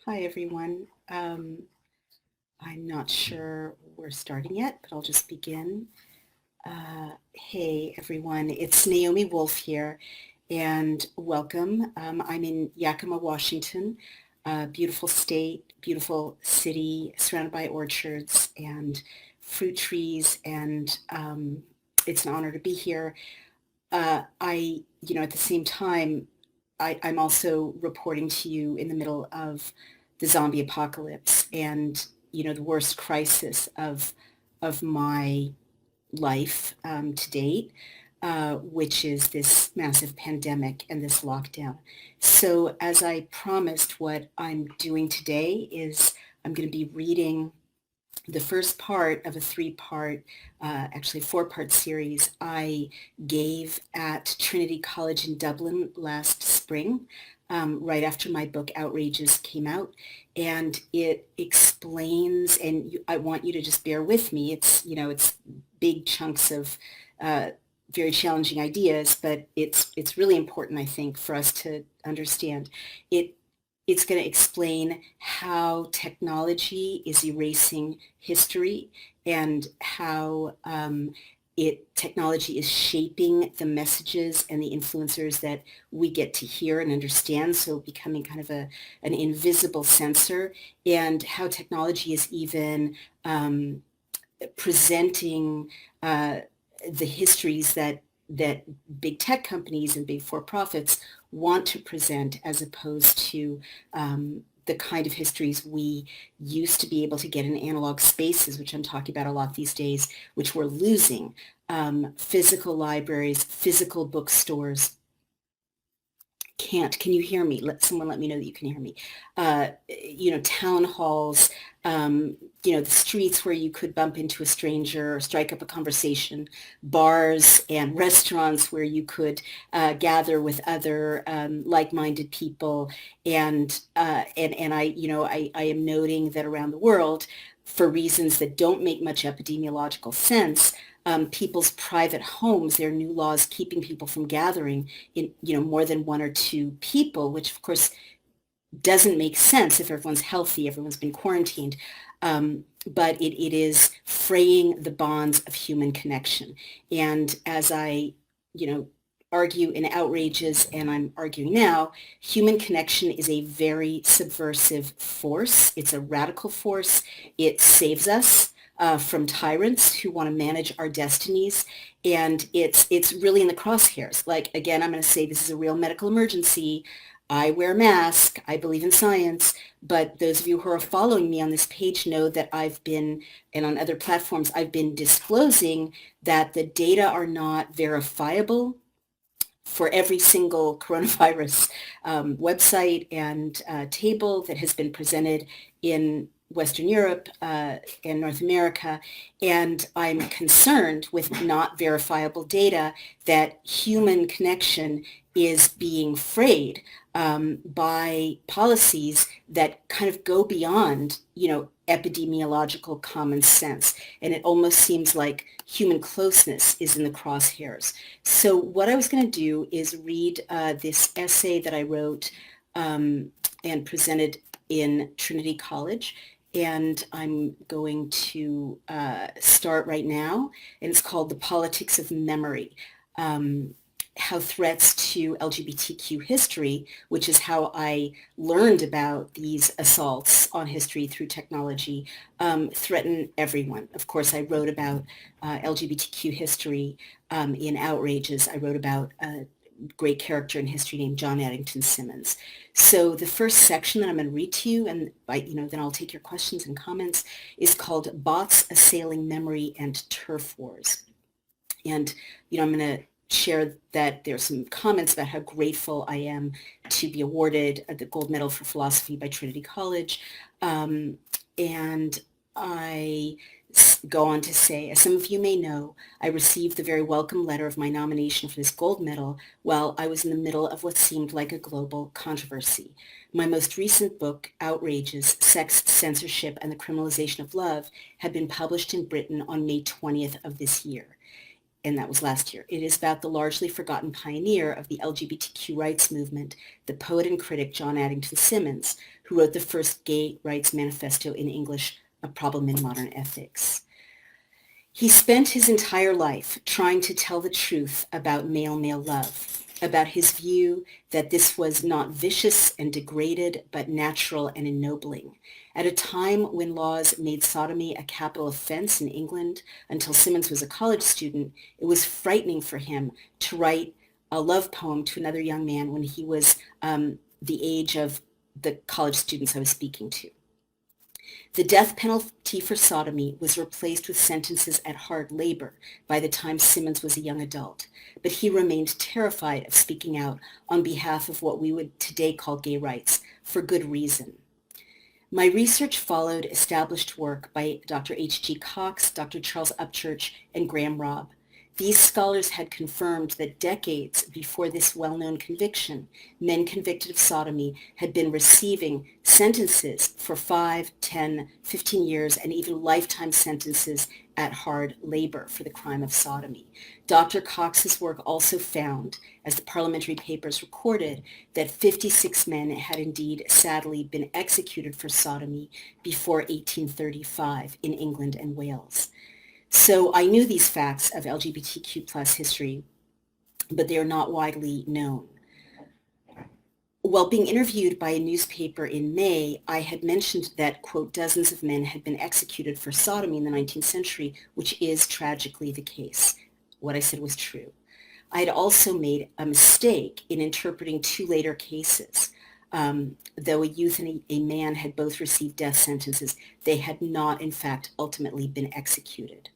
Hi, everyone. I'm not sure we're starting yet, but I'll just begin. Hey, everyone. It's Naomi Wolf here, and welcome. I'm in Yakima, Washington, a beautiful state, beautiful city, surrounded by orchards and fruit trees, and it's an honor to be here. At the same time, I'm also reporting to you in the middle of the zombie apocalypse and, the worst crisis of my life to date, which is this massive pandemic and this lockdown. So as I promised, what I'm doing today is I'm going to be reading the first part of a three-part, actually four-part series I gave at Trinity College in Dublin last spring, right after my book Outrages came out. And it explains, and I want you to just bear with me. It's big chunks of very challenging ideas, but it's really important, I think, for us to understand. It it's going to explain how technology is erasing history and how technology is shaping the messages and the influencers that we get to hear and understand, so becoming kind of an invisible censor, and how technology is even presenting the histories that big tech companies and big for-profits want to present, as opposed to the kind of histories we used to be able to get in analog spaces, which I'm talking about a lot these days, which we're losing. Physical libraries, physical bookstores, can you hear me? Let me know that you can hear me. Town halls, the streets where you could bump into a stranger or strike up a conversation, bars and restaurants where you could gather with other like-minded people. And I am noting that around the world, for reasons that don't make much epidemiological sense, people's private homes, there are new laws keeping people from gathering in, more than one or two people, which of course doesn't make sense if everyone's healthy, everyone's been quarantined. But it is fraying the bonds of human connection. And as I, argue in Outrages, and I'm arguing now, human connection is a very subversive force. It's a radical force. It saves us from tyrants who want to manage our destinies. And it's really in the crosshairs. Like, again, I'm going to say this is a real medical emergency. I wear a mask. I believe in science. But those of you who are following me on this page know that I've been, and on other platforms, I've been disclosing that the data are not verifiable for every single coronavirus website and table that has been presented in Western Europe and North America. And I'm concerned with not verifiable data that human connection is being frayed by policies that kind of go beyond, epidemiological common sense. And it almost seems like human closeness is in the crosshairs. So what I was going to do is read this essay that I wrote and presented in Trinity College. And I'm going to start right now. And it's called The Politics of Memory. How threats to LGBTQ history, which is how I learned about these assaults on history through technology, threaten everyone. Of course, I wrote about LGBTQ history in Outrages. I wrote about a great character in history named John Addington Symonds. So the first section that I'm going to read to you, and then I'll take your questions and comments, is called Bots Assailing Memory and Turf Wars. And, I'm going to share that there's some comments about how grateful I am to be awarded the gold medal for philosophy by Trinity College. And I go on to say, as some of you may know, I received the very welcome letter of my nomination for this gold medal while I was in the middle of what seemed like a global controversy. My most recent book, Outrages, Sex, Censorship, and the Criminalization of Love, had been published in Britain on May 20th of this year. and that was last year. It is about the largely forgotten pioneer of the LGBTQ rights movement, the poet and critic John Addington Symonds, who wrote the first gay rights manifesto in English, A Problem in Modern Ethics. He spent his entire life trying to tell the truth about male-male love, about his view that this was not vicious and degraded, but natural and ennobling. At a time when laws made sodomy a capital offense in England until Symonds was a college student, it was frightening for him to write a love poem to another young man when he was the age of the college students I was speaking to. The death penalty for sodomy was replaced with sentences at hard labor by the time Symonds was a young adult, but he remained terrified of speaking out on behalf of what we would today call gay rights, for good reason. My research followed established work by Dr. H.G. Cox, Dr. Charles Upchurch, and Graham Robb. These scholars had confirmed that decades before this well-known conviction, men convicted of sodomy had been receiving sentences for 5, 10, 15 years, and even lifetime sentences at hard labor for the crime of sodomy. Dr. Cox's work also found, as the parliamentary papers recorded, that 56 men had indeed sadly been executed for sodomy before 1835 in England and Wales. So I knew these facts of LGBTQ plus history, but they are not widely known. While being interviewed by a newspaper in May, I had mentioned that, quote, dozens of men had been executed for sodomy in the 19th century, which is tragically the case. What I said was true. I had also made a mistake in interpreting two later cases. Though a youth and a man had both received death sentences, they had not, in fact, ultimately been executed.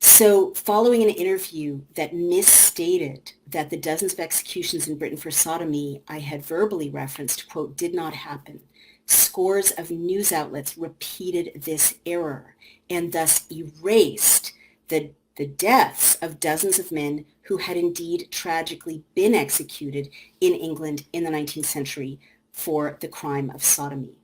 So following an interview that misstated that the dozens of executions in Britain for sodomy I had verbally referenced, quote, did not happen, scores of news outlets repeated this error and thus erased the deaths of dozens of men who had indeed tragically been executed in England in the 19th century for the crime of sodomy.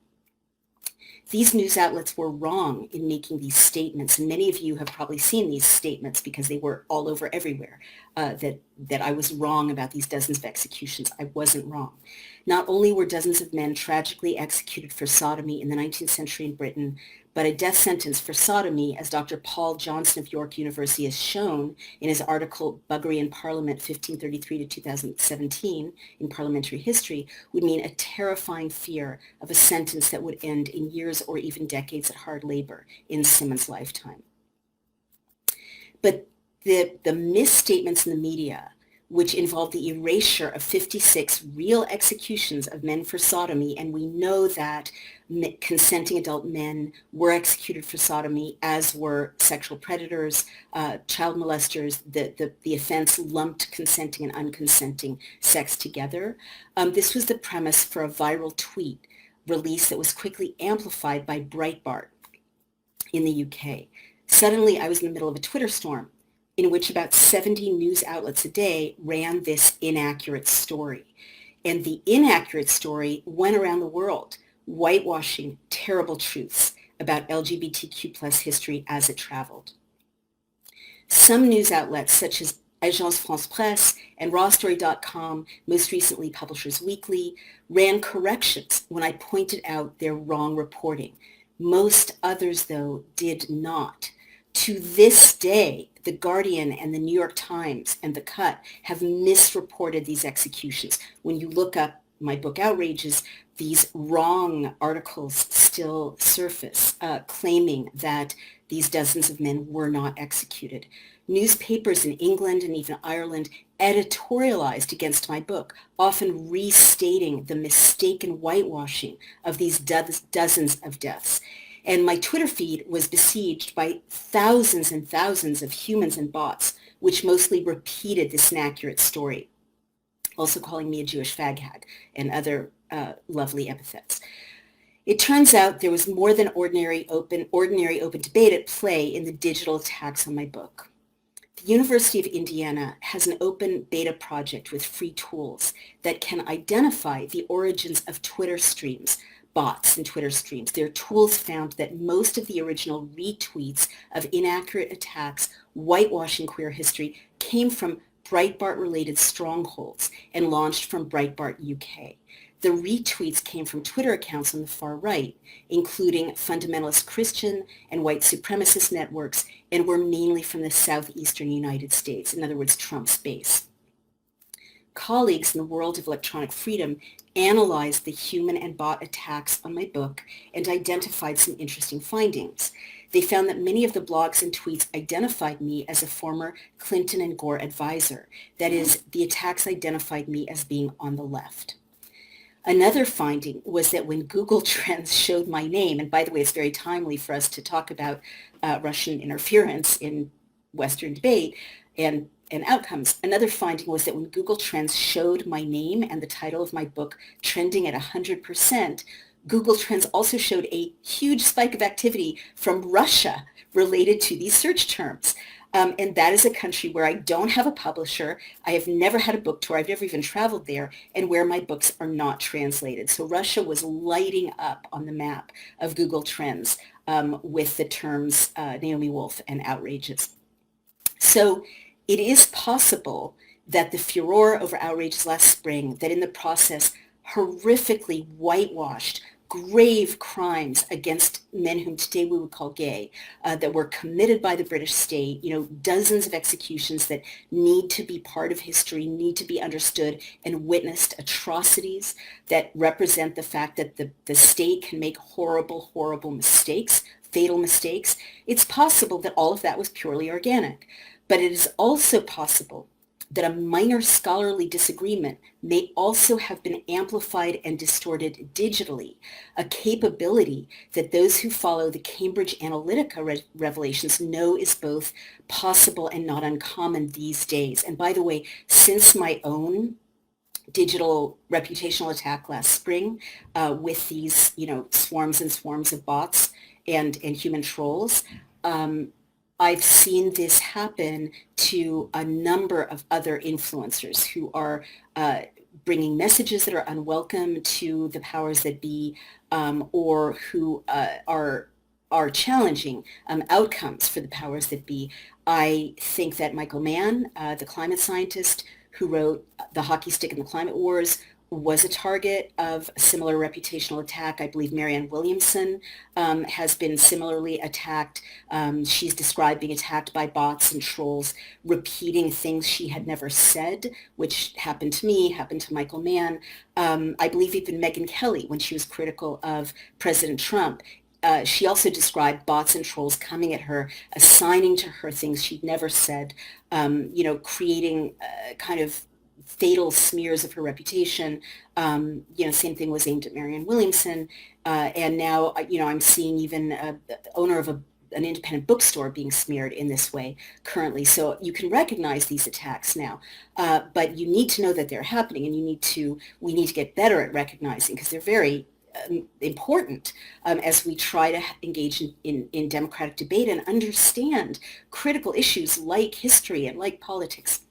These news outlets were wrong in making these statements, and many of you have probably seen these statements because they were all over everywhere, that I was wrong about these dozens of executions. I wasn't wrong. Not only were dozens of men tragically executed for sodomy in the 19th century in Britain, but a death sentence for sodomy, as Dr. Paul Johnson of York University has shown in his article Buggery in Parliament 1533 to 2017 in Parliamentary History, would mean a terrifying fear of a sentence that would end in years or even decades at hard labor in Symonds' lifetime. But the misstatements in the media, which involved the erasure of 56 real executions of men for sodomy, and we know that consenting adult men were executed for sodomy, as were sexual predators, child molesters. The offense lumped consenting and unconsenting sex together. This was the premise for a viral tweet release that was quickly amplified by Breitbart in the UK. Suddenly, I was in the middle of a Twitter storm in which about 70 news outlets a day ran this inaccurate story. And the inaccurate story went around the world, whitewashing terrible truths about LGBTQ plus history as it traveled. Some news outlets, such as Agence France Presse and rawstory.com, most recently Publishers Weekly, ran corrections when I pointed out their wrong reporting. Most others, though, did not. To this day, The Guardian and the New York Times and The Cut have misreported these executions. When you look up my book Outrages, these wrong articles still surface, claiming that these dozens of men were not executed. Newspapers in England and even Ireland editorialized against my book, often restating the mistaken whitewashing of these dozens of deaths. And my Twitter feed was besieged by thousands and thousands of humans and bots, which mostly repeated this inaccurate story, also calling me a Jewish fag hag and other lovely epithets. It turns out there was more than ordinary open debate at play in the digital attacks on my book. The University of Indiana has an open beta project with free tools that can identify the origins of Twitter streams, bots and Twitter streams. Their tools found that most of the original retweets of inaccurate attacks whitewashing queer history came from Breitbart-related strongholds and launched from Breitbart UK. The retweets came from Twitter accounts on the far right, including fundamentalist Christian and white supremacist networks, and were mainly from the southeastern United States, in other words, Trump's base. Colleagues in the world of electronic freedom analyzed the human and bot attacks on my book and identified some interesting findings. They found that many of the blogs and tweets identified me as a former Clinton and Gore advisor. That is, the attacks identified me as being on the left. Another finding was that when Google Trends showed my name, and by the way, it's very timely for us to talk about Russian interference in Western debate and outcomes. Another finding was that when Google Trends showed my name and the title of my book trending at 100%, Google Trends also showed a huge spike of activity from Russia related to these search terms. And that is a country where I don't have a publisher. I have never had a book tour. I've never even traveled there, and where my books are not translated. So Russia was lighting up on the map of Google Trends with the terms Naomi Wolf and outrages. So it is possible that the furor over outrages last spring, that in the process horrifically whitewashed grave crimes against men whom today we would call gay, that were committed by the British state, dozens of executions that need to be part of history, need to be understood, and witnessed atrocities that represent the fact that the state can make horrible, horrible mistakes, fatal mistakes. It's possible that all of that was purely organic, but it is also possible that a minor scholarly disagreement may also have been amplified and distorted digitally, a capability that those who follow the Cambridge Analytica revelations know is both possible and not uncommon these days. And by the way, since my own digital reputational attack last spring with these, swarms and swarms of bots and human trolls, I've seen this happen to a number of other influencers who are bringing messages that are unwelcome to the powers that be, or who are challenging outcomes for the powers that be. I think that Michael Mann, the climate scientist who wrote The Hockey Stick and the Climate Wars, was a target of a similar reputational attack. I believe Marianne Williamson has been similarly attacked. She's described being attacked by bots and trolls, repeating things she had never said, which happened to me, happened to Michael Mann. I believe even Megyn Kelly, when she was critical of President Trump, she also described bots and trolls coming at her, assigning to her things she'd never said, creating kind of fatal smears of her reputation. Same thing was aimed at Marianne Williamson. And now, I'm seeing even the owner of an independent bookstore being smeared in this way currently. So you can recognize these attacks now, but you need to know that they're happening, and we need to get better at recognizing, because they're very important as we try to engage in democratic debate and understand critical issues like history and like politics.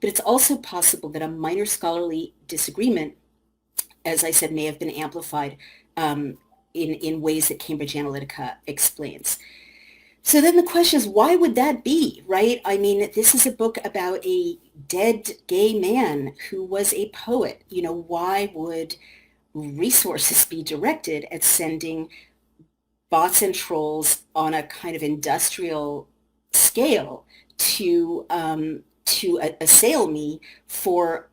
But it's also possible that a minor scholarly disagreement, as I said, may have been amplified in ways that Cambridge Analytica explains. So then the question is, why would that be, right? I mean, this is a book about a dead gay man who was a poet. Why would resources be directed at sending bots and trolls on a kind of industrial scale to assail me for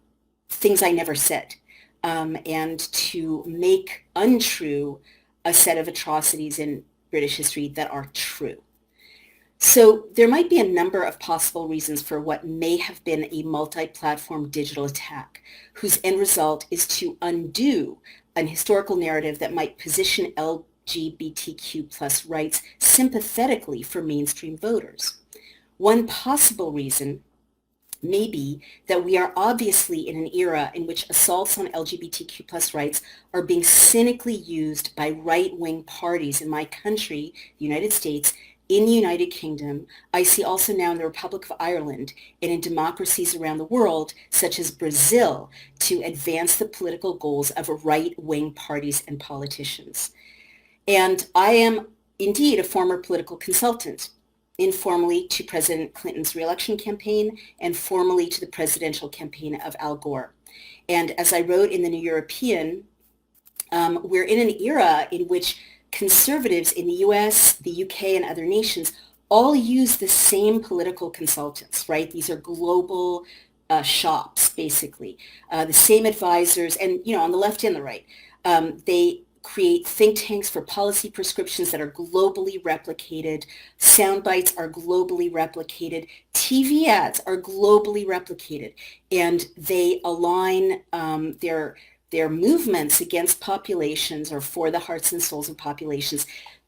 things I never said, and to make untrue a set of atrocities in British history that are true? So there might be a number of possible reasons for what may have been a multi-platform digital attack, whose end result is to undo an historical narrative that might position LGBTQ plus rights sympathetically for mainstream voters. One possible reason may be that we are obviously in an era in which assaults on LGBTQ plus rights are being cynically used by right-wing parties in my country, the United States, in the United Kingdom. I see also now in the Republic of Ireland and in democracies around the world, such as Brazil, to advance the political goals of right-wing parties and politicians. And I am indeed a former political consultant. informally to President Clinton's reelection campaign and formally to the presidential campaign of Al Gore. And as I wrote in the New European, we're in an era in which conservatives in the US, the UK, and other nations all use the same political consultants, right? These are global shops, basically. The same advisors, and, on the left and the right. They create think tanks for policy prescriptions that are globally replicated. Sound bites are globally replicated. TV ads are globally replicated. And they align their movements against populations or for the hearts and souls of populations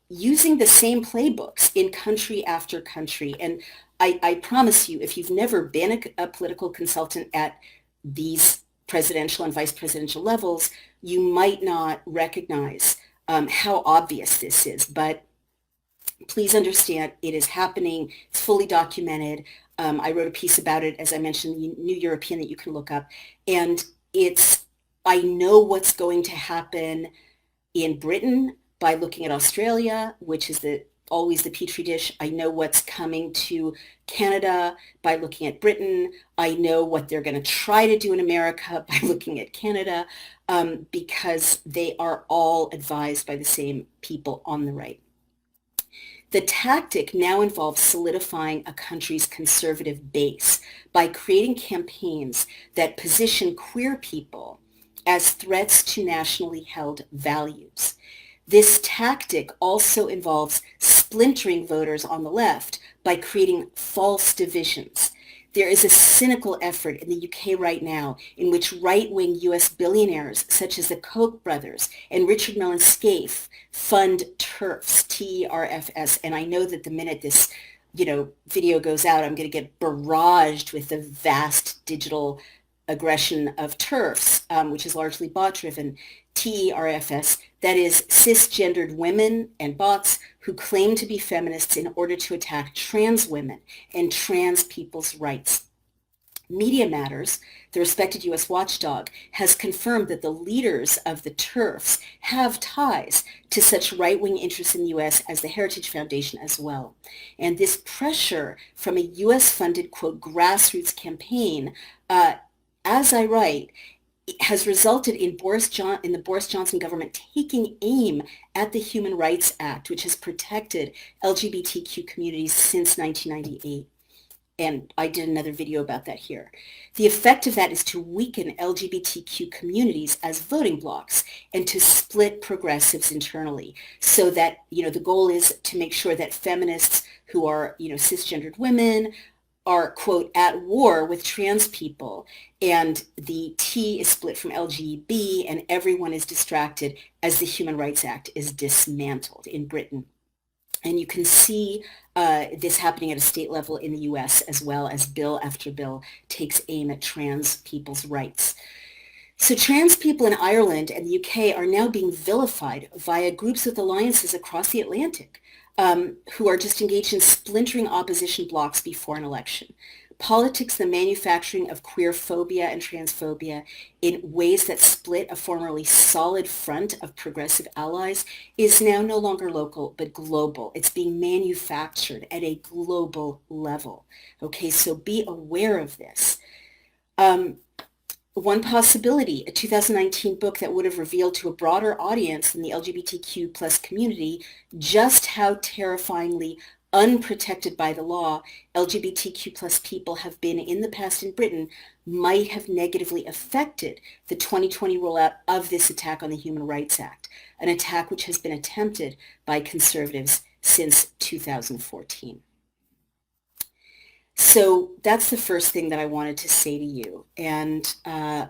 using the same playbooks in country after country. And I promise you, if you've never been a political consultant at these presidential and vice presidential levels, you might not recognize how obvious this is. But please understand, it is happening. It's fully documented. I wrote a piece about it, as I mentioned, the New European, that you can look up. And I know what's going to happen in Britain by looking at Australia, which is always the petri dish. I know what's coming to Canada by looking at Britain. I know what they're going to try to do in America by looking at Canada, because they are all advised by the same people on the right. The tactic now involves solidifying a country's conservative base by creating campaigns that position queer people as threats to nationally held values. This tactic also involves splintering voters on the left by creating false divisions. There is a cynical effort in the UK right now in which right-wing US billionaires such as the Koch brothers and Richard Mellon Scaife fund TERFs, T-E-R-F-S. And I know that the minute this video goes out, I'm going to get barraged with the vast digital aggression of TERFs, which is largely bot-driven. TERFS, that is cisgendered women and bots who claim to be feminists in order to attack trans women and trans people's rights. Media Matters, the respected U.S. watchdog, has confirmed that the leaders of the TERFs have ties to such right-wing interests in the U.S. as the Heritage Foundation as well. And this pressure from a U.S.-funded, quote, grassroots campaign, as I write, has resulted in the Boris Johnson government taking aim at the Human Rights Act, which has protected LGBTQ communities since 1998. And I did another video about that here. The effect of that is to weaken LGBTQ communities as voting blocs and to split progressives internally, so that, the goal is to make sure that feminists who are, cisgendered women are, quote, at war with trans people, and the T is split from LGB, and everyone is distracted as the Human Rights Act is dismantled in Britain. And you can see this happening at a state level in the US, as well as bill after bill takes aim at trans people's rights. So trans people in Ireland and the UK are now being vilified via groups with alliances across the Atlantic, who are just engaged in splintering opposition blocs before an election. Politics, the manufacturing of queer phobia and transphobia in ways that split a formerly solid front of progressive allies, is now no longer local, but global. It's being manufactured at a global level. Okay, so be aware of this. One possibility, a 2019 book that would have revealed to a broader audience than the LGBTQ plus community just how terrifyingly unprotected by the law LGBTQ plus people have been in the past in Britain, might have negatively affected the 2020 rollout of this attack on the Human Rights Act, an attack which has been attempted by conservatives since 2014. So that's the first thing that I wanted to say to you. And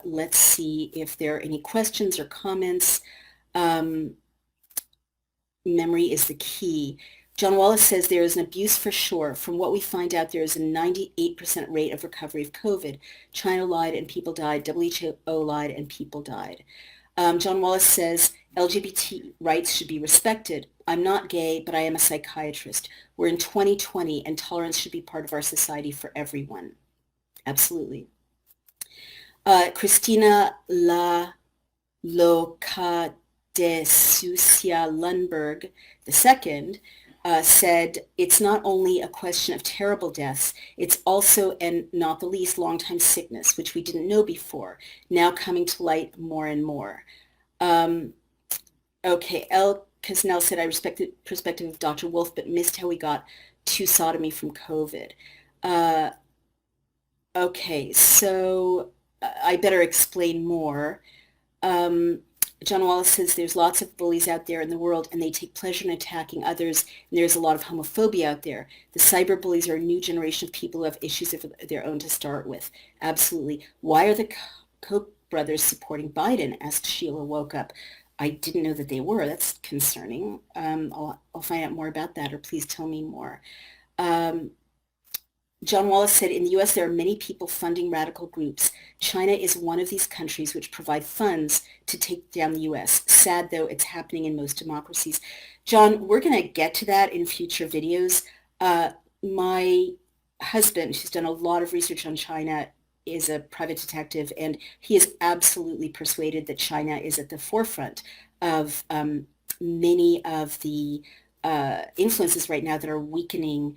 let's see if there are any questions or comments. Memory is the key. John Wallace says there is an abuse for sure. From what we find out, there is a 98% rate of recovery of COVID. China lied and people died. WHO lied and people died. John Wallace says LGBT rights should be respected. I'm not gay, but I am a psychiatrist. We're in 2020 and tolerance should be part of our society for everyone. Absolutely. Christina La Loca de Sucia Lundberg II said it's not only a question of terrible deaths, it's also, and not the least, long-time sickness, which we didn't know before, now coming to light more and more. Um, okay, El Casnell said, I respect the perspective of Dr. Wolf, but missed how we got to sodomy from COVID. Uh, okay, so I better explain more. Um, John Wallace says there's lots of bullies out there in the world and they take pleasure in attacking others, and there's a lot of homophobia out there. The cyber bullies are a new generation of people who have issues of their own to start with. Absolutely. Why are the Koch brothers supporting Biden? Asked Sheila Woke Up. I didn't know that they were. That's concerning. I'll find out more about that, or please tell me more. Um, John Wallace said, in the U.S., there are many people funding radical groups. China is one of these countries which provide funds to take down the U.S. Sad, though, it's happening in most democracies. John, we're going to get to that in future videos. My husband, who's done a lot of research on China, is a private detective, and he is absolutely persuaded that China is at the forefront of many of the influences right now that are weakening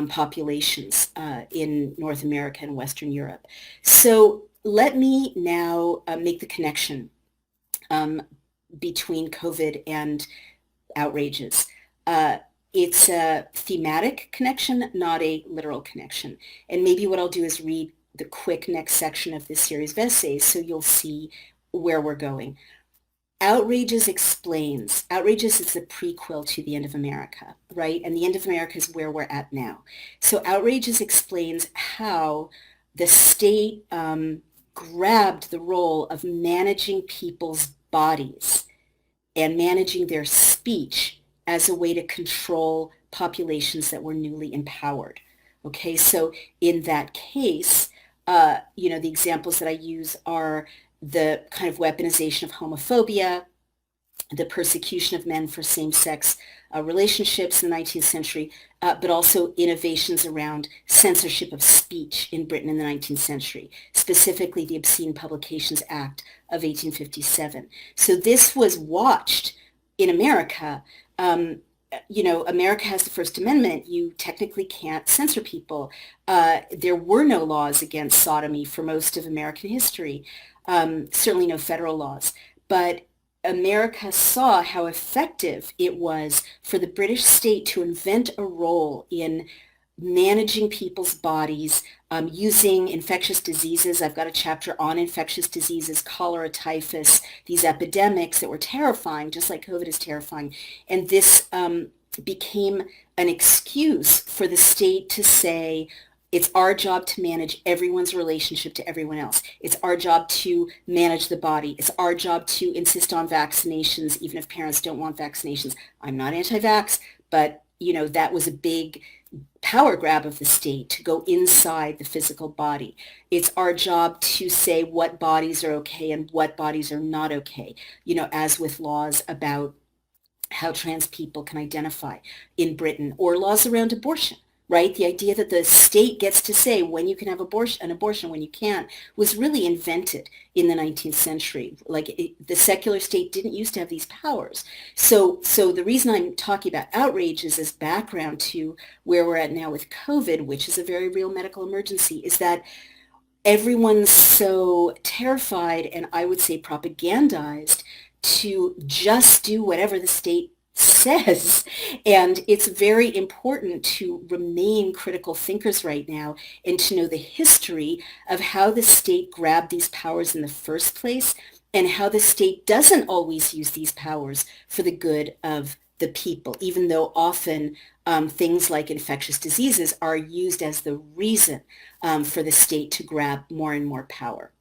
populations in North America and Western Europe. So let me now make the connection between COVID and outrages. It's a thematic connection, not a literal connection. And maybe what I'll do is read the quick next section of this series of essays so you'll see where we're going. Outrages explains. Outrages is the prequel to The End of America, right? And The End of America is where we're at now. So Outrages explains how the state grabbed the role of managing people's bodies and managing their speech as a way to control populations that were newly empowered. Okay, so in that case, the examples that I use are the kind of weaponization of homophobia, the persecution of men for same-sex relationships in the 19th century, but also innovations around censorship of speech in Britain in the 19th century, specifically the Obscene Publications Act of 1857. So this was watched in America. America has the First Amendment. You technically can't censor people. There were no laws against sodomy for most of American history. Certainly no federal laws. But America saw how effective it was for the British state to invent a role in managing people's bodies, using infectious diseases. I've got a chapter on infectious diseases, cholera, typhus, these epidemics that were terrifying, just like COVID is terrifying. And this became an excuse for the state to say, it's our job to manage everyone's relationship to everyone else. It's our job to manage the body. It's our job to insist on vaccinations, even if parents don't want vaccinations. I'm not anti-vax, but that was a big power grab of the state to go inside the physical body. It's our job to say what bodies are okay and what bodies are not okay, as with laws about how trans people can identify in Britain, or laws around abortion, right? The idea that the state gets to say when you can have an abortion, when you can't, was really invented in the 19th century. The secular state didn't used to have these powers. So the reason I'm talking about outrages as background to where we're at now with COVID, which is a very real medical emergency, is that everyone's so terrified and I would say propagandized to just do whatever the state says. And it's very important to remain critical thinkers right now and to know the history of how the state grabbed these powers in the first place and how the state doesn't always use these powers for the good of the people, even though often things like infectious diseases are used as the reason for the state to grab more and more power.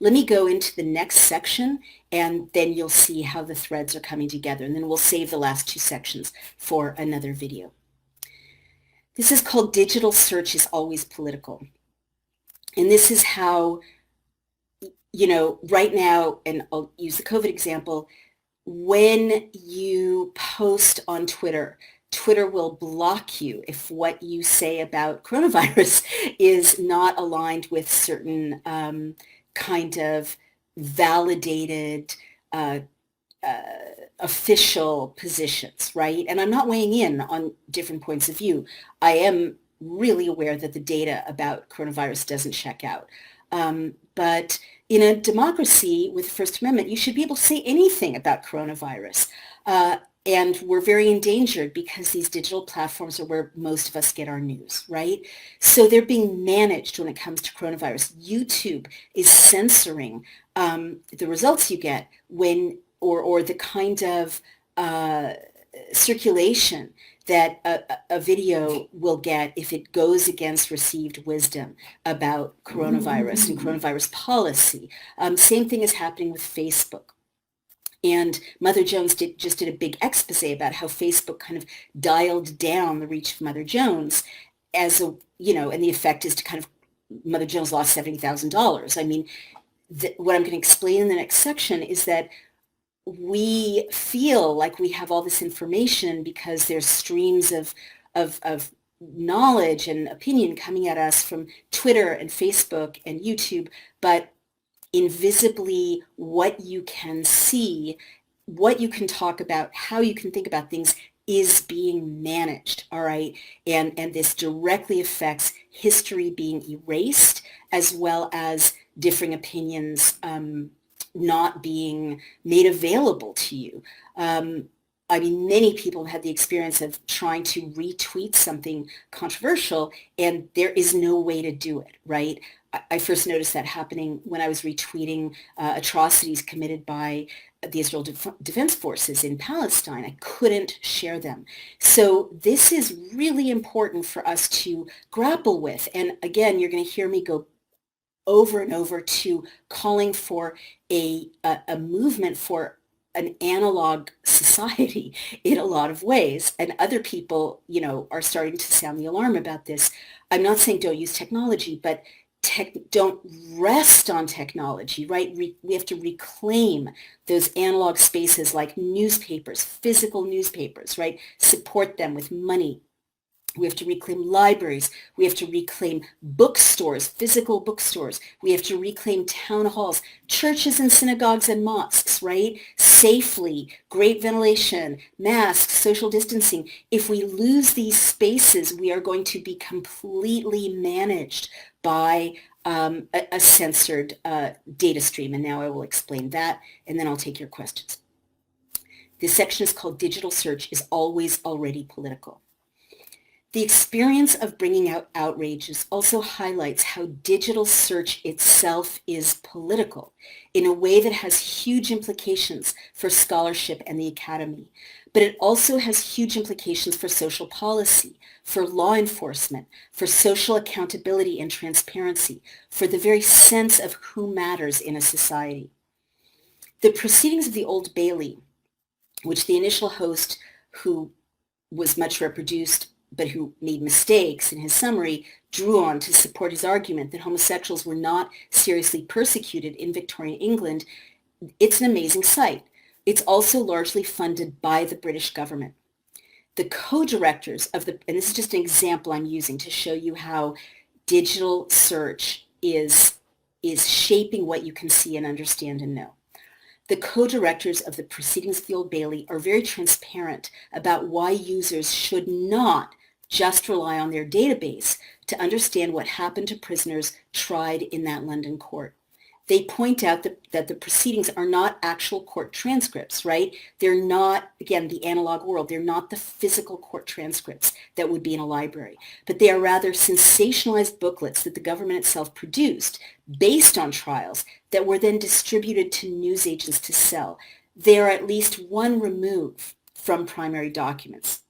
Let me go into the next section, and then you'll see how the threads are coming together, and then we'll save the last two sections for another video. This is called Digital Search is Always Political. And this is how, right now, and I'll use the COVID example, when you post on Twitter, Twitter will block you if what you say about coronavirus is not aligned with certain kind of validated official positions, right? And I'm not weighing in on different points of view. I am really aware that the data about coronavirus doesn't check out. But in a democracy with the First Amendment, you should be able to say anything about coronavirus. And we're very endangered because these digital platforms are where most of us get our news, right? So they're being managed when it comes to coronavirus. YouTube is censoring the results you get when, or the kind of circulation that a video will get if it goes against received wisdom about coronavirus and coronavirus policy. Same thing is happening with Facebook. And Mother Jones just did a big expose about how Facebook kind of dialed down the reach of Mother Jones as a, and the effect is to kind of, Mother Jones lost $70,000. I mean, what I'm going to explain in the next section is that we feel like we have all this information because there's streams of knowledge and opinion coming at us from Twitter and Facebook and YouTube, but invisibly what you can see, what you can talk about, how you can think about things is being managed, all right? And this directly affects history being erased as well as differing opinions not being made available to you. I mean, many people have had the experience of trying to retweet something controversial, and there is no way to do it, right? I first noticed that happening when I was retweeting atrocities committed by the Israel Defense Forces in Palestine. I couldn't share them. So this is really important for us to grapple with. And again, you're going to hear me go over and over to calling for a movement for an analog society in a lot of ways. And other people, are starting to sound the alarm about this. I'm not saying don't use technology, but don't rest on technology, right? We have to reclaim those analog spaces like newspapers, physical newspapers, right? Support them with money. We have to reclaim libraries. We have to reclaim bookstores, physical bookstores. We have to reclaim town halls, churches and synagogues and mosques, right? Safely, great ventilation, masks, social distancing. If we lose these spaces, we are going to be completely managed by a censored data stream. And now I will explain that, and then I'll take your questions. This section is called Digital Search is Always Already Political. The experience of bringing out outrages also highlights how digital search itself is political in a way that has huge implications for scholarship and the academy. But it also has huge implications for social policy, for law enforcement, for social accountability and transparency, for the very sense of who matters in a society. The proceedings of the Old Bailey, which the initial host, who was much reproduced but who made mistakes in his summary, drew on to support his argument that homosexuals were not seriously persecuted in Victorian England, it's an amazing site. It's also largely funded by the British government. The co-directors of and this is just an example I'm using to show you how digital search is shaping what you can see and understand and know. The co-directors of the Proceedings of the Old Bailey are very transparent about why users should not just rely on their database to understand what happened to prisoners tried in that London court. They point out that the proceedings are not actual court transcripts, right? They're not, again, the analog world. They're not the physical court transcripts that would be in a library, but they are rather sensationalized booklets that the government itself produced based on trials that were then distributed to newsagents to sell. They are at least one remove from primary documents.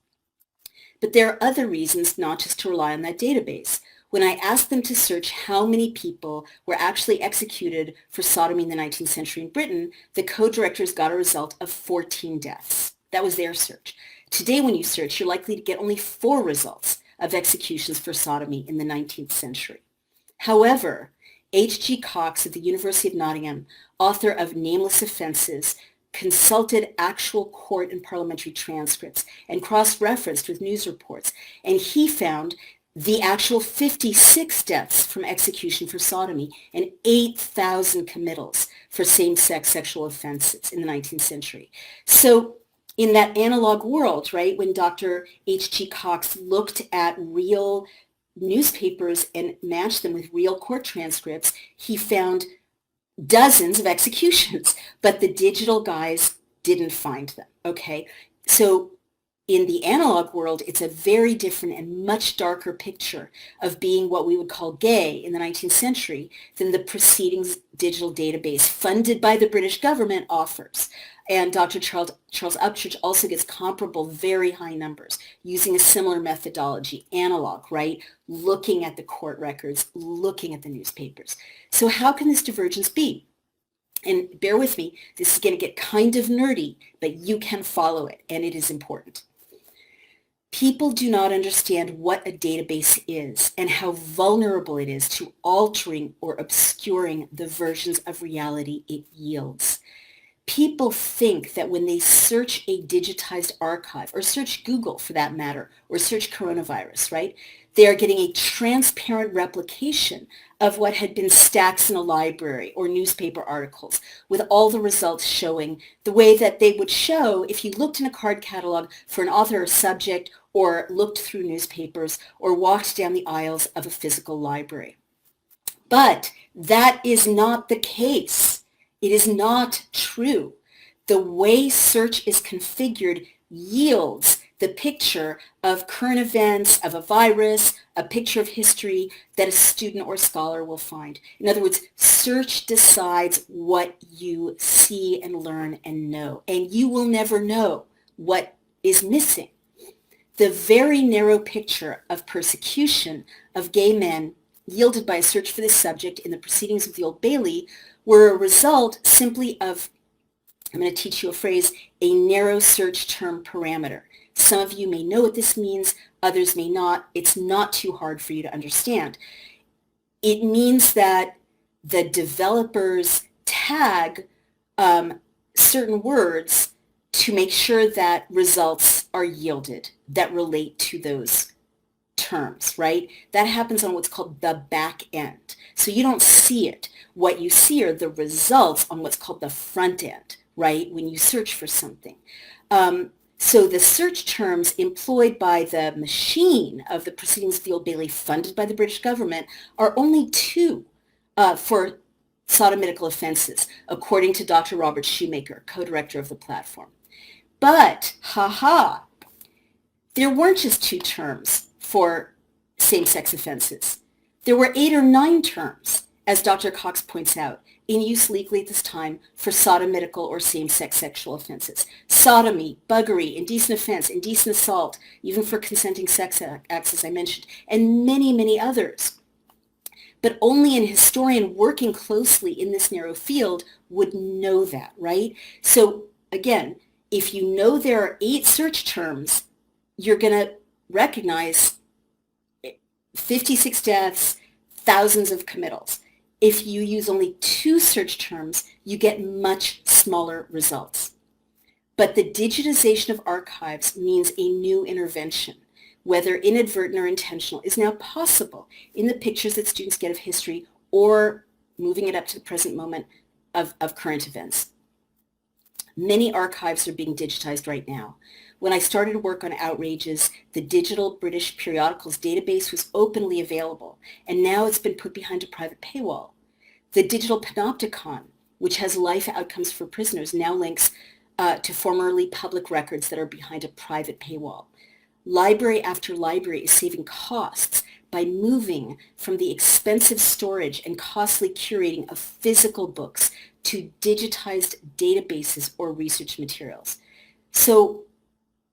But there are other reasons not just to rely on that database. When I asked them to search how many people were actually executed for sodomy in the 19th century in Britain, the co-directors got a result of 14 deaths. That was their search. Today, when you search, you're likely to get only 4 results of executions for sodomy in the 19th century. However, H.G. Cox at the University of Nottingham, author of Nameless Offences, consulted actual court and parliamentary transcripts and cross-referenced with news reports, and he found the actual 56 deaths from execution for sodomy and 8,000 committals for same-sex sexual offenses in the 19th century. So in that analog world, right, when Dr. H.G. Cox looked at real newspapers and matched them with real court transcripts, he found dozens of executions, but the digital guys didn't find them, okay? So in the analog world, it's a very different and much darker picture of being what we would call gay in the 19th century than the Proceedings digital database funded by the British government offers. And Dr. Charles Upchurch also gets comparable very high numbers using a similar methodology, analog, right? Looking at the court records, looking at the newspapers. So how can this divergence be? And bear with me, this is going to get kind of nerdy, but you can follow it, and it is important. People do not understand what a database is and how vulnerable it is to altering or obscuring the versions of reality it yields. People think that when they search a digitized archive, or search Google for that matter, or search coronavirus, right, they are getting a transparent replication of what had been stacks in a library or newspaper articles, with all the results showing the way that they would show if you looked in a card catalog for an author or subject, or looked through newspapers, or walked down the aisles of a physical library. But that is not the case. It is not true. The way search is configured yields the picture of current events, of a virus, a picture of history that a student or scholar will find. In other words, search decides what you see and learn and know, and you will never know what is missing. The very narrow picture of persecution of gay men yielded by a search for this subject in the Proceedings of the Old Bailey were a result simply of, I'm going to teach you a phrase, a narrow search term parameter. Some of you may know what this means, others may not. It's not too hard for you to understand. It means that the developers tag certain words to make sure that results are yielded that relate to those terms, right? That happens on what's called the back end. So you don't see it. What you see are the results on what's called the front end, right? When you search for something. So the search terms employed by the machine of the Proceedings of the Old Bailey funded by the British government are only two for sodomitical offenses, according to Dr. Robert Shoemaker, co-director of the platform. But, there weren't just two terms for same-sex offenses. There were 8 or 9 terms, as Dr. Cox points out, in use legally at this time for sodomitical or same-sex sexual offenses. Sodomy, buggery, indecent offense, indecent assault, even for consenting sex acts, as I mentioned, and many, many others. But only an historian working closely in this narrow field would know that, right? So again, if you know there are 8 search terms, you're going to recognize 56 deaths, thousands of committals. If you use only 2 search terms, you get much smaller results. But the digitization of archives means a new intervention, whether inadvertent or intentional, is now possible in the pictures that students get of history or moving it up to the present moment of current events. Many archives are being digitized right now. When I started work on outrages, the digital British periodicals database was openly available, and now it's been put behind a private paywall. The digital panopticon, which has life outcomes for prisoners, now links to formerly public records that are behind a private paywall. Library after library is saving costs by moving from the expensive storage and costly curating of physical books to digitized databases or research materials. So,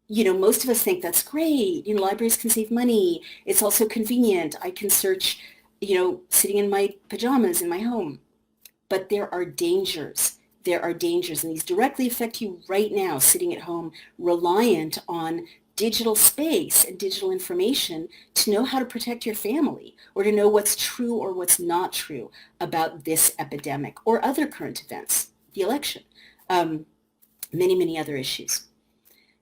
most of us think that's great. Libraries can save money. It's also convenient. I can search, sitting in my pajamas in my home. But there are dangers. There are dangers, and these directly affect you right now, sitting at home, reliant on digital space and digital information to know how to protect your family or to know what's true or what's not true about this epidemic or other current events, the election, many, many other issues.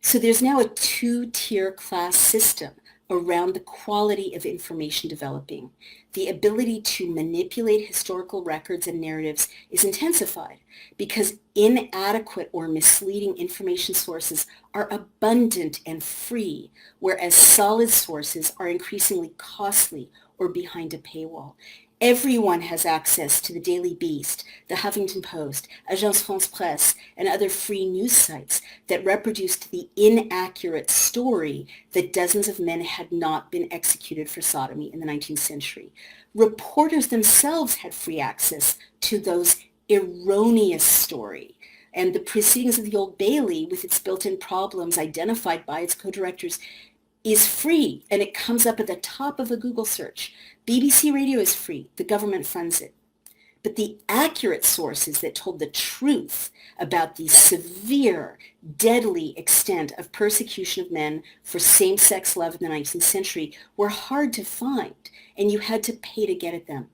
So there's now a 2-tier class system around the quality of information developing. The ability to manipulate historical records and narratives is intensified because inadequate or misleading information sources are abundant and free, whereas solid sources are increasingly costly or behind a paywall. Everyone has access to the Daily Beast, the Huffington Post, Agence France-Presse, and other free news sites that reproduced the inaccurate story that dozens of men had not been executed for sodomy in the 19th century. Reporters themselves had free access to those erroneous story. And the Proceedings of the Old Bailey, with its built-in problems identified by its co-directors, is free, and it comes up at the top of a Google search. BBC Radio is free. The government funds it. But the accurate sources that told the truth about the severe, deadly extent of persecution of men for same-sex love in the 19th century were hard to find, and you had to pay to get at them.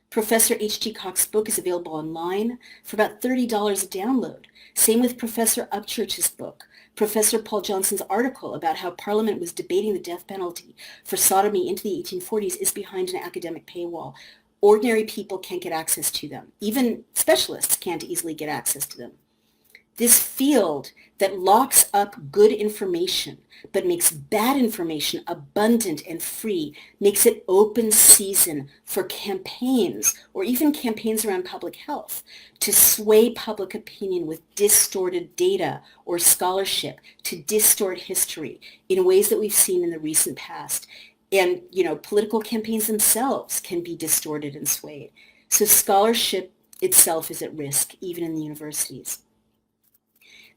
Professor H.G. Cox's book is available online for about $30 a download. Same with Professor Upchurch's book. Professor Paul Johnson's article about how Parliament was debating the death penalty for sodomy into the 1840s is behind an academic paywall. Ordinary people can't get access to them. Even specialists can't easily get access to them. This field that locks up good information but makes bad information abundant and free makes it open season for campaigns, or even campaigns around public health, to sway public opinion with distorted data or scholarship, to distort history in ways that we've seen in the recent past. And, political campaigns themselves can be distorted and swayed. So scholarship itself is at risk, even in the universities.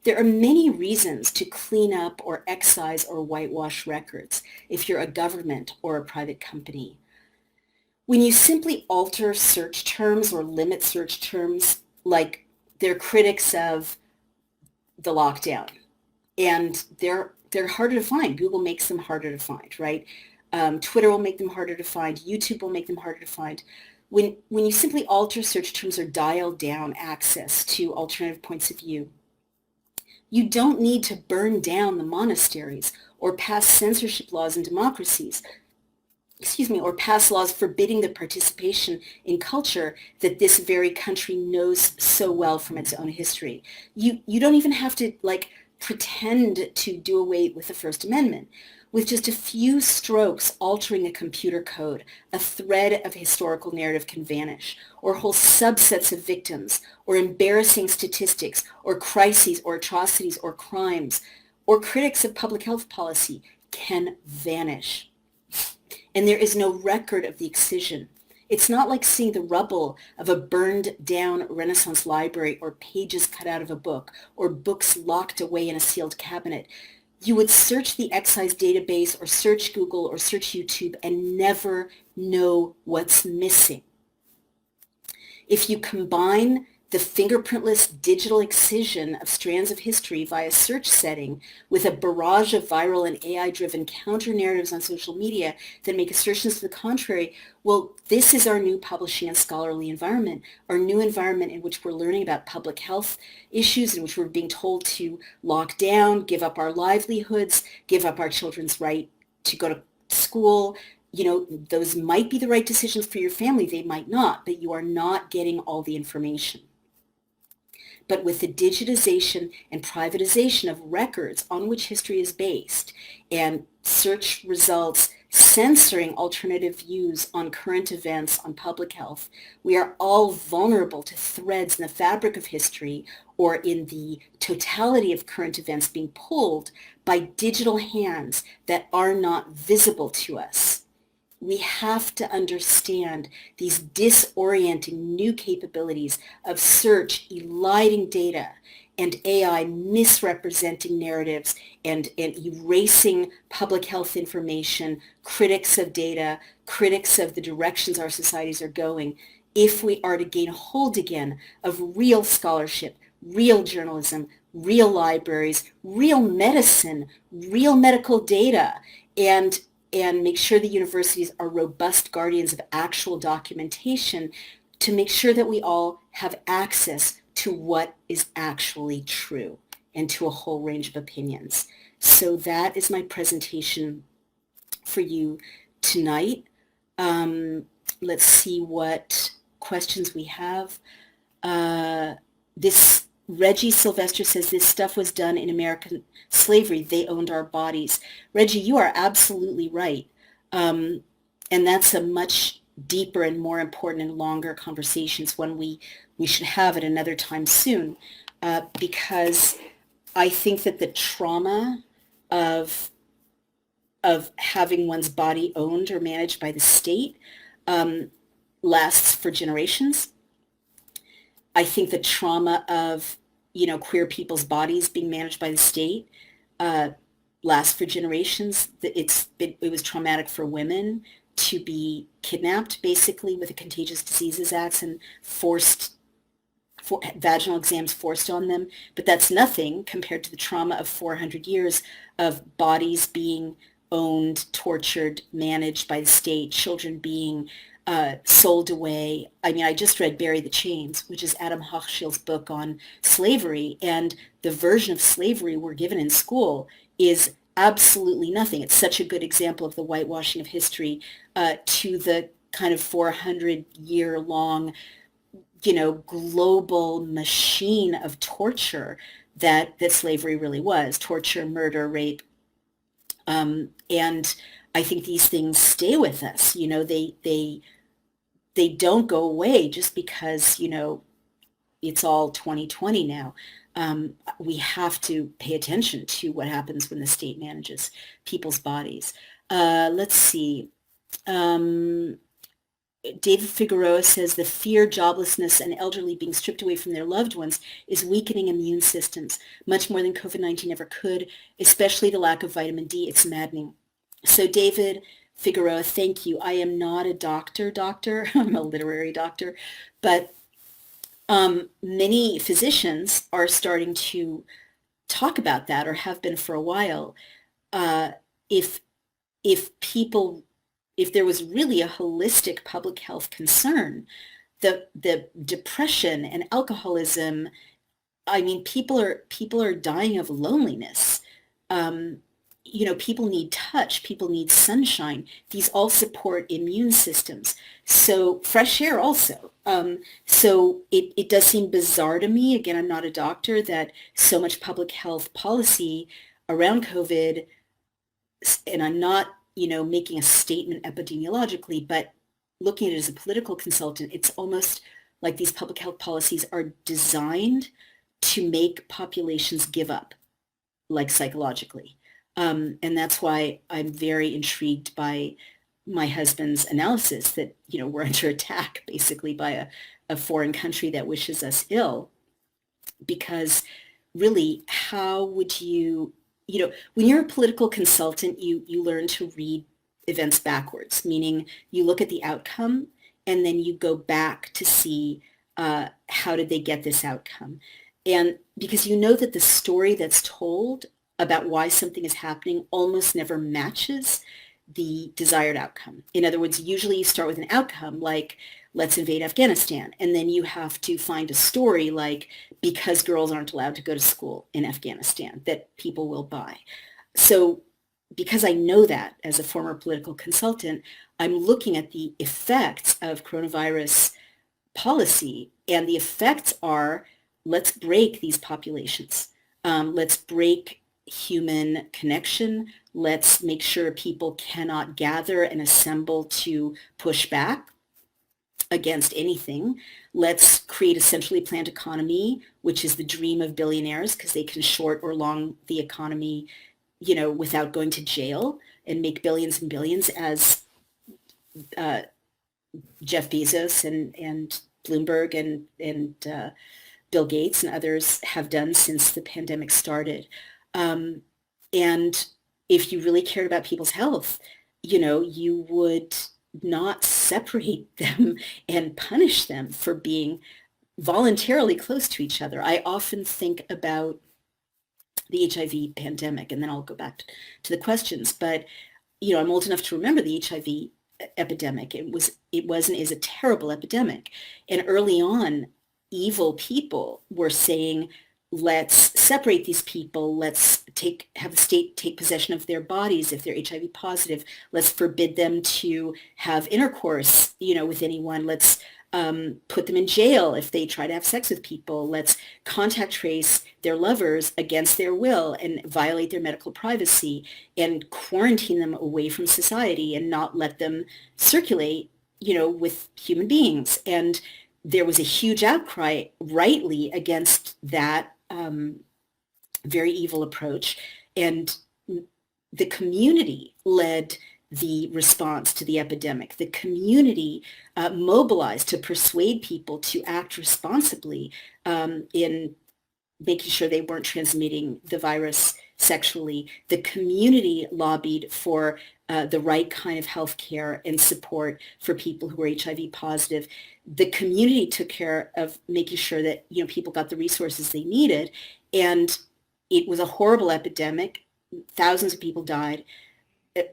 There are many reasons to clean up or excise or whitewash records if you're a government or a private company. When you simply alter search terms or limit search terms, like they're critics of the lockdown, and they're harder to find. Google makes them harder to find, right? Twitter will make them harder to find. YouTube will make them harder to find. When you simply alter search terms or dial down access to alternative points of view, you don't need to burn down the monasteries or pass censorship laws in democracies, or pass laws forbidding the participation in culture that this very country knows so well from its own history. You don't even have to pretend to do away with the First Amendment. With just a few strokes altering a computer code, a thread of historical narrative can vanish, or whole subsets of victims, or embarrassing statistics, or crises, or atrocities, or crimes, or critics of public health policy can vanish. And there is no record of the excision. It's not like seeing the rubble of a burned down Renaissance library, or pages cut out of a book, or books locked away in a sealed cabinet. You would search the excise database or search Google or search YouTube and never know what's missing. If you combine the fingerprintless digital excision of strands of history via search setting with a barrage of viral and AI-driven counter-narratives on social media that make assertions to the contrary, well, this is our new publishing and scholarly environment, our new environment in which we're learning about public health issues, in which we're being told to lock down, give up our livelihoods, give up our children's right to go to school. Those might be the right decisions for your family. They might not, but you are not getting all the information. But with the digitization and privatization of records on which history is based, and search results censoring alternative views on current events, on public health, we are all vulnerable to threads in the fabric of history or in the totality of current events being pulled by digital hands that are not visible to us. We have to understand these disorienting new capabilities of search eliding data and AI misrepresenting narratives and erasing public health information, critics of data, critics of the directions our societies are going, if we are to gain hold again of real scholarship, real journalism, real libraries, real medicine, real medical data, and make sure the universities are robust guardians of actual documentation to make sure that we all have access to what is actually true and to a whole range of opinions. So that is my presentation for you tonight. Um, let's see what questions we have. This Reggie Sylvester says this stuff was done in American slavery. They owned our bodies. Reggie, you are absolutely right. Um, and that's a much deeper and more important and longer conversations when we should have at another time soon, because I think that the trauma of having one's body owned or managed by the state um, lasts for generations. I think the trauma of, queer people's bodies being managed by the state uh, lasts for generations. It was traumatic for women to be kidnapped, basically, with the Contagious Diseases Acts and vaginal exams forced on them. But that's nothing compared to the trauma of 400 years of bodies being owned, tortured, managed by the state, children being sold away. I mean, I just read Bury the Chains, which is Adam Hochschild's book on slavery, and the version of slavery we're given in school is absolutely nothing. It's such a good example of the whitewashing of history to the kind of 400-year-long, global machine of torture that slavery really was. Torture, murder, rape. And I think these things stay with us. They don't go away just because, it's all 2020 now. We have to pay attention to what happens when the state manages people's bodies. Let's see. David Figueroa says the fear, joblessness, and elderly being stripped away from their loved ones is weakening immune systems, much more than COVID-19 ever could, especially the lack of vitamin D. It's maddening. So David Figueroa, thank you. I am not a doctor. I'm a literary doctor, but many physicians are starting to talk about that, or have been for a while. If there was really a holistic public health concern, the depression and alcoholism, I mean, people are dying of loneliness. People need touch, people need sunshine. These all support immune systems. So fresh air also. So it does seem bizarre to me, again, I'm not a doctor, that so much public health policy around COVID, and I'm not, making a statement epidemiologically, but looking at it as a political consultant, it's almost like these public health policies are designed to make populations give up, like psychologically. And that's why I'm very intrigued by my husband's analysis that, we're under attack basically by a foreign country that wishes us ill. Because really, how would you, when you're a political consultant, you learn to read events backwards, meaning you look at the outcome and then you go back to see how did they get this outcome. And because that the story that's told about why something is happening almost never matches the desired outcome. In other words, usually you start with an outcome like, let's invade Afghanistan. And then you have to find a story like, because girls aren't allowed to go to school in Afghanistan, that people will buy. So because I know that as a former political consultant, I'm looking at the effects of coronavirus policy, and the effects are, let's break these populations. Let's break human connection. Let's make sure people cannot gather and assemble to push back against anything. Let's create a centrally planned economy, which is the dream of billionaires because they can short or long the economy, without going to jail, and make billions and billions, as Jeff Bezos and Bloomberg and Bill Gates and others have done since the pandemic started. And if you really cared about people's health, you would not separate them and punish them for being voluntarily close to each other. I often think about the HIV pandemic, and then I'll go back to the questions. But, I'm old enough to remember the HIV epidemic. It was and is a terrible epidemic. And early on, evil people were saying, let's separate these people. Let's have the state take possession of their bodies if they're HIV positive. Let's forbid them to have intercourse, with anyone. Let's put them in jail if they try to have sex with people. Let's contact trace their lovers against their will and violate their medical privacy and quarantine them away from society and not let them circulate, with human beings. And there was a huge outcry, rightly, against that very evil approach. And the community led the response to the epidemic. The community mobilized to persuade people to act responsibly in making sure they weren't transmitting the virus sexually. The community lobbied for the right kind of health care and support for people who were HIV positive. The community took care of making sure that people got the resources they needed. And it was a horrible epidemic. Thousands of people died,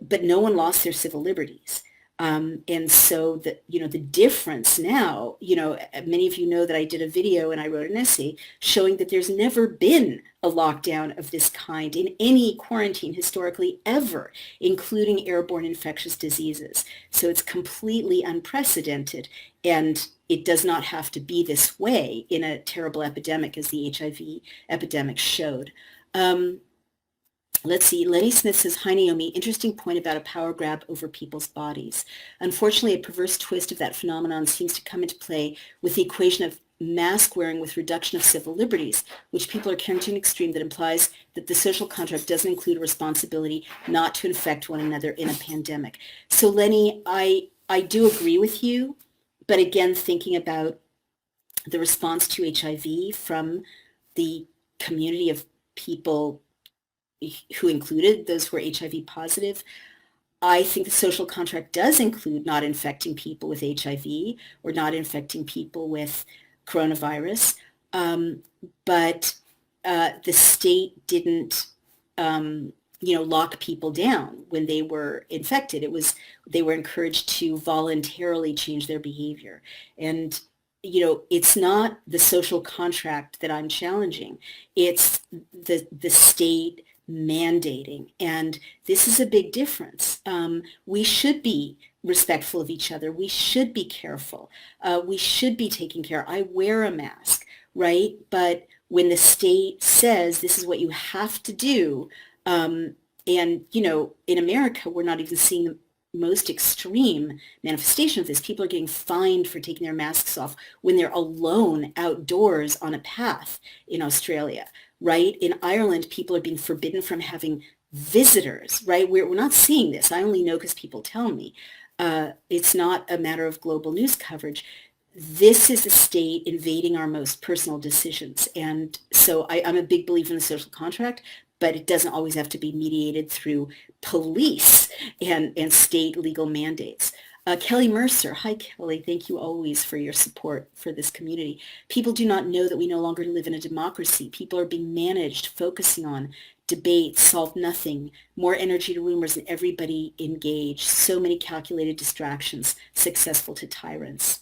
but no one lost their civil liberties. And so the difference now, many of you know that I did a video and I wrote an essay showing that there's never been a lockdown of this kind in any quarantine historically ever, including airborne infectious diseases. So it's completely unprecedented, and it does not have to be this way in a terrible epidemic as the HIV epidemic showed. Let's see. Lenny Smith says, hi, Naomi. Interesting point about a power grab over people's bodies. Unfortunately, a perverse twist of that phenomenon seems to come into play with the equation of mask wearing with reduction of civil liberties, which people are carrying to an extreme that implies that the social contract doesn't include a responsibility not to infect one another in a pandemic. So, Lenny, I do agree with you. But again, thinking about the response to HIV from the community of people who included those who are HIV positive, I think the social contract does include not infecting people with HIV or not infecting people with coronavirus, but the state didn't, lock people down when they were infected. They were encouraged to voluntarily change their behavior. And it's not the social contract that I'm challenging. It's the state mandating. And this is a big difference. We should be respectful of each other. We should be careful. We should be taking care. I wear a mask, right? But when the state says this is what you have to do, and, in America, we're not even seeing the most extreme manifestation of this. People are getting fined for taking their masks off when they're alone outdoors on a path in Australia. Right? In Ireland, people are being forbidden from having visitors, right? We're not seeing this. I only know because people tell me. It's not a matter of global news coverage. This is the state invading our most personal decisions. And so I'm a big believer in the social contract, but it doesn't always have to be mediated through police and state legal mandates. Kelly Mercer. Hi, Kelly. Thank you always for your support for this community. People do not know that we no longer live in a democracy. People are being managed, focusing on debates, solve nothing, more energy to rumors, and everybody engaged. So many calculated distractions, successful to tyrants.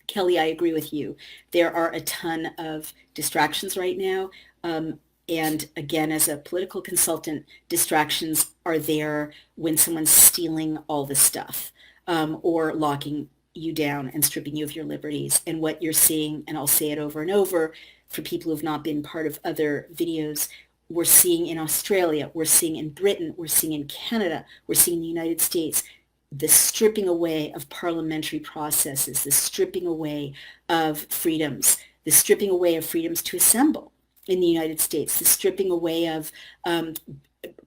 Kelly, I agree with you. There are a ton of distractions right now. And again, as a political consultant, distractions are there when someone's stealing all the stuff. Or locking you down and stripping you of your liberties. And what you're seeing, and I'll say it over and over, for people who have not been part of other videos, we're seeing in Australia, we're seeing in Britain, we're seeing in Canada, we're seeing in the United States, the stripping away of parliamentary processes, the stripping away of freedoms, the stripping away of freedoms to assemble in the United States, the stripping away of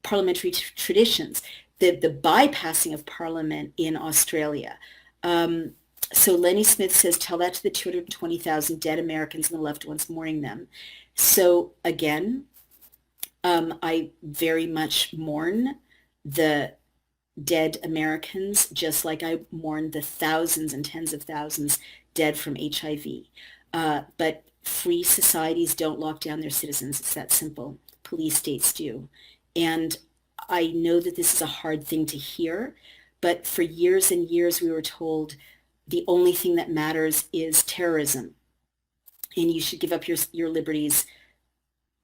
parliamentary traditions, the bypassing of Parliament in Australia. So Lenny Smith says, tell that to the 220,000 dead Americans and the loved ones mourning them. So again, I very much mourn the dead Americans, just like I mourn the thousands and tens of thousands dead from HIV. But free societies don't lock down their citizens. It's that simple. Police states do. And I know that this is a hard thing to hear, but for years and years we were told the only thing that matters is terrorism, and you should give up your liberties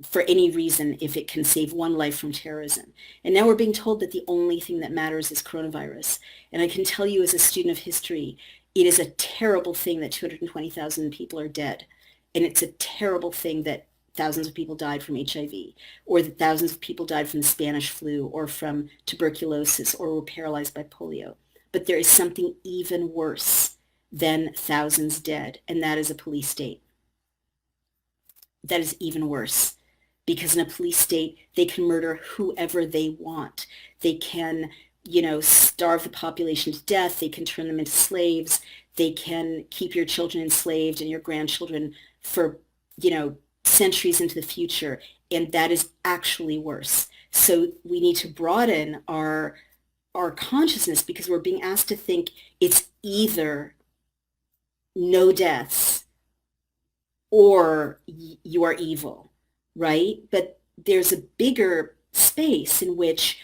for any reason if it can save one life from terrorism. And now we're being told that the only thing that matters is coronavirus. And I can tell you as a student of history, it is a terrible thing that 220,000 people are dead. And it's a terrible thing that thousands of people died from HIV, or that thousands of people died from the Spanish flu, or from tuberculosis, or were paralyzed by polio. But there is something even worse than thousands dead, and that is a police state. That is even worse, because in a police state, they can murder whoever they want. They can, starve the population to death. They can turn them into slaves. They can keep your children enslaved and your grandchildren for, centuries into the future. And that is actually worse. So we need to broaden our consciousness, because we're being asked to think it's either no deaths or you are evil, right? But there's a bigger space in which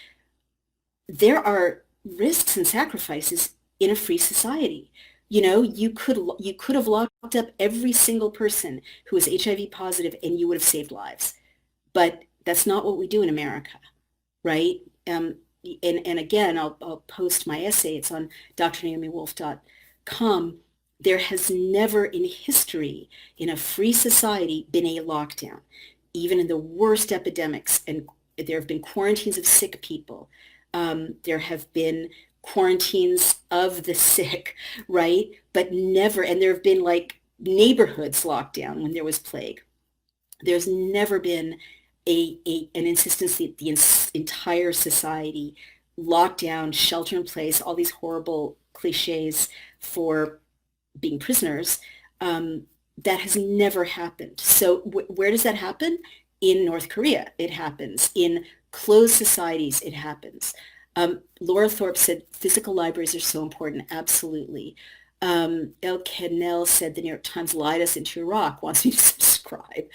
there are risks and sacrifices in a free society. You could have locked up every single person who was HIV positive and you would have saved lives. But that's not what we do in America, right? And again, I'll post my essay. It's on drnaomiwolf.com. There has never in history in a free society been a lockdown, even in the worst epidemics. And there have been quarantines of sick people. There have been quarantines of the sick, right? But never, and there have been like neighborhoods locked down when there was plague. There's never been an insistence that the entire society locked down, shelter in place, all these horrible cliches for being prisoners. That has never happened. So where does that happen? In North Korea, it happens. In closed societies, it happens. Laura Thorpe said physical libraries are so important. Absolutely. El Kennel said the New York Times lied us into Iraq, wants me to subscribe.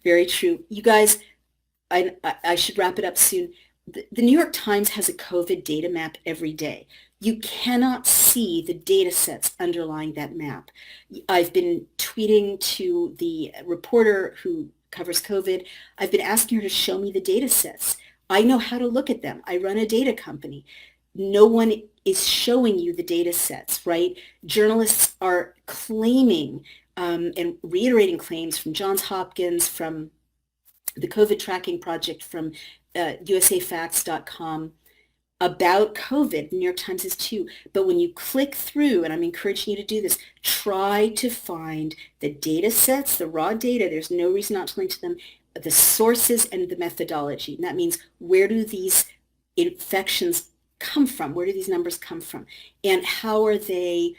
Very true. You guys, I should wrap it up soon. The New York Times has a COVID data map every day. You cannot see the data sets underlying that map. I've been tweeting to the reporter who covers COVID. I've been asking her to show me the data sets. I know how to look at them. I run a data company. No one is showing you the data sets, right? Journalists are claiming and reiterating claims from Johns Hopkins, from the COVID tracking project, from usafacts.com about COVID. The New York Times is too. But when you click through, and I'm encouraging you to do this, try to find the data sets, the raw data. There's no reason not to link to them, the sources and the methodology. And that means, where do these infections come from? Where do these numbers come from? And how are they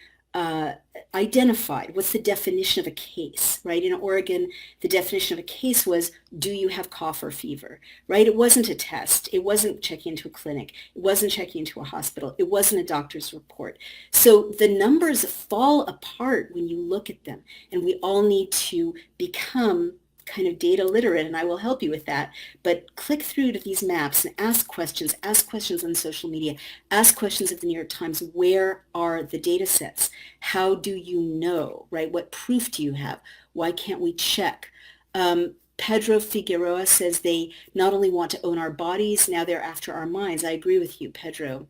identified? What's the definition of a case, right? In Oregon, the definition of a case was, do you have cough or fever, right? It wasn't a test. It wasn't checking into a clinic. It wasn't checking into a hospital. It wasn't a doctor's report. So the numbers fall apart when you look at them, and we all need to become kind of data literate, and I will help you with that. But click through to these maps and ask questions on social media, ask questions at the New York Times. Where are the data sets? How do you know, right? What proof do you have? Why can't we check? Pedro Figueroa says they not only want to own our bodies, now they're after our minds. I agree with you, Pedro.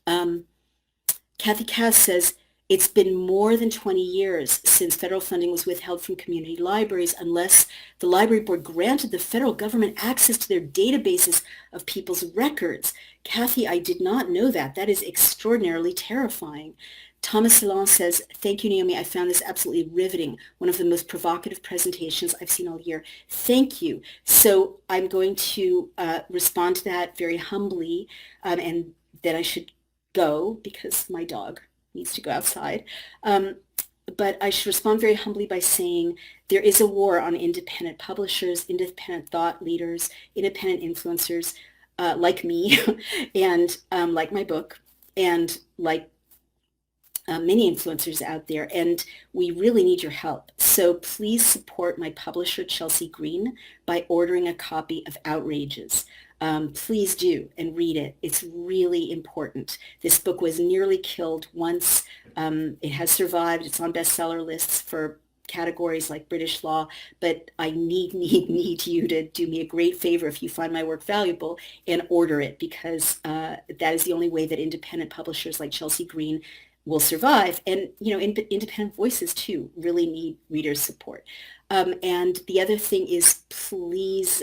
Kathy Cass says, it's been more than 20 years since federal funding was withheld from community libraries unless the library board granted the federal government access to their databases of people's records. Kathy, I did not know that. That is extraordinarily terrifying. Thomas Salon says, thank you, Naomi. I found this absolutely riveting. One of the most provocative presentations I've seen all year. Thank you. So I'm going to respond to that very humbly, and then I should go because my dog needs to go outside. But I should respond very humbly by saying there is a war on independent publishers, independent thought leaders, independent influencers like me and like my book, and like many influencers out there. And we really need your help. So please support my publisher, Chelsea Green, by ordering a copy of Outrages. Please do and read it. It's really important. This book was nearly killed once. It has survived. It's on bestseller lists for categories like British law, but I need you to do me a great favor if you find my work valuable and order it, because that is the only way that independent publishers like Chelsea Green will survive. And, independent voices too really need readers' support. And the other thing is, please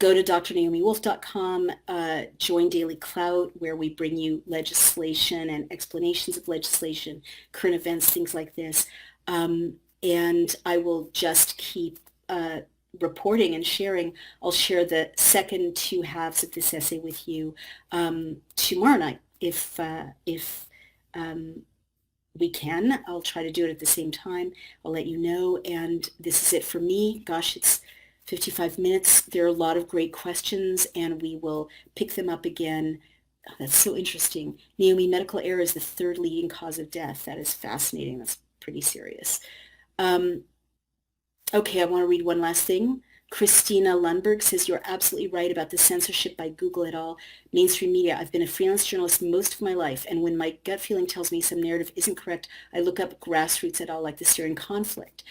go to drnaomiwolf.com, join Daily Clout, where we bring you legislation and explanations of legislation, current events, things like this. And I will just keep reporting and sharing. I'll share the second two halves of this essay with you tomorrow night, if we can. I'll try to do it at the same time. I'll let you know. And this is it for me. Gosh, it's 55 minutes. There are a lot of great questions, and we will pick them up again. Oh, that's so interesting. Naomi, medical error is the third leading cause of death. That is fascinating. That's pretty serious. Okay, I want to read one last thing. Christina Lundberg says, you're absolutely right about the censorship by Google et al. Mainstream media. I've been a freelance journalist most of my life, and when my gut feeling tells me some narrative isn't correct, I look up grassroots et al. Like the Syrian conflict.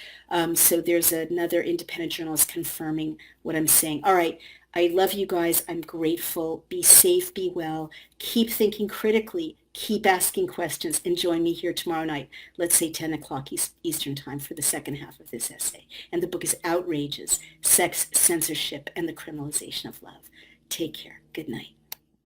So there's another independent journalist confirming what I'm saying. All right, I love you guys. I'm grateful. Be safe, be well. Keep thinking critically. Keep asking questions, and join me here tomorrow night, let's say 10 o'clock Eastern time, for the second half of this essay. And the book is Outrages, Sex, Censorship, and the Criminalization of Love. Take care. Good night.